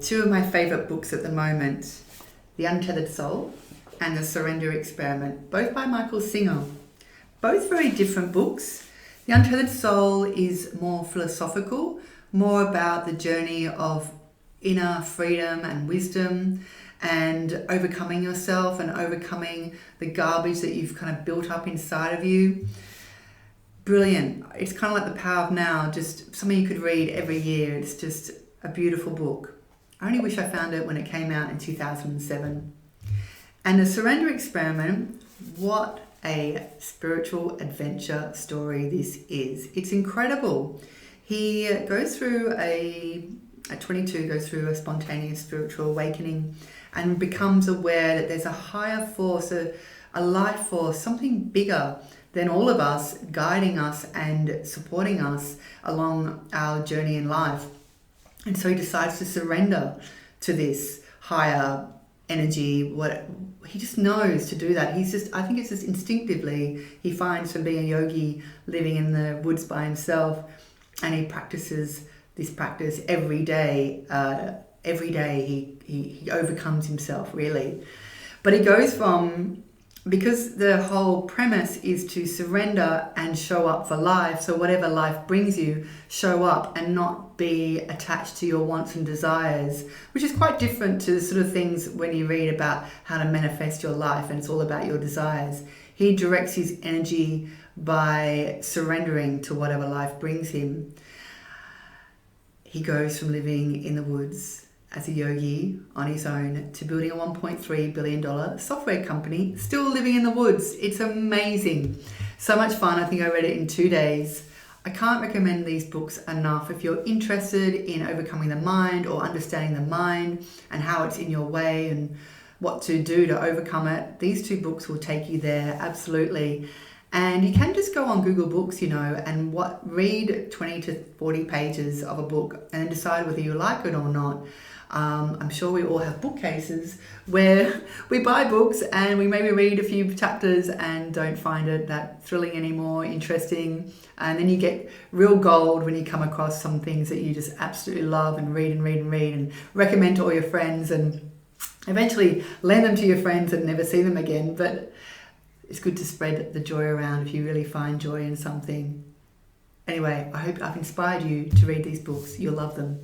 Two of my favourite books at the moment, The Untethered Soul and The Surrender Experiment, both by Michael Singer. Both very different books. The Untethered Soul is more philosophical, more about the journey of inner freedom and wisdom and overcoming yourself and overcoming the garbage that you've kind of built up inside of you. Brilliant. It's kind of like The Power of Now, just something you could read every year. It's just a beautiful book. I only wish I found it when it came out in 2007. And The Surrender Experiment, what a spiritual adventure story this is. It's incredible. He goes through at 22, goes through a spontaneous spiritual awakening and becomes aware that there's a higher force, a life force, something bigger than all of us, guiding us and supporting us along our journey in life. And so he decides to surrender to this higher energy. What he just knows to do that. I think it's just instinctively he finds from being a yogi, living in the woods by himself, and he practices this practice every day. Every day he overcomes himself, really. But he goes from, because the whole premise is to surrender and show up for life, so whatever life brings you, show up and not be attached to your wants and desires, which is quite different to the sort of things when you read about how to manifest your life and it's all about your desires. He directs his energy by surrendering to whatever life brings him. He goes from living in the woods as a yogi on his own to building a $1.3 billion software company, still living in the woods. It's amazing. So much fun. I think I read it in 2 days. I can't recommend these books enough. If you're interested in overcoming the mind or understanding the mind and how it's in your way and what to do to overcome it, these two books will take you there, absolutely. And you can just go on Google Books, and read 20 to 40 pages of a book and then decide whether you like it or not. I'm sure we all have bookcases where we buy books and we maybe read a few chapters and don't find it that thrilling anymore, interesting. And then you get real gold when you come across some things that you just absolutely love and read and recommend to all your friends and eventually lend them to your friends and never see them again. But it's good to spread the joy around if you really find joy in something. Anyway, I hope I've inspired you to read these books. You'll love them.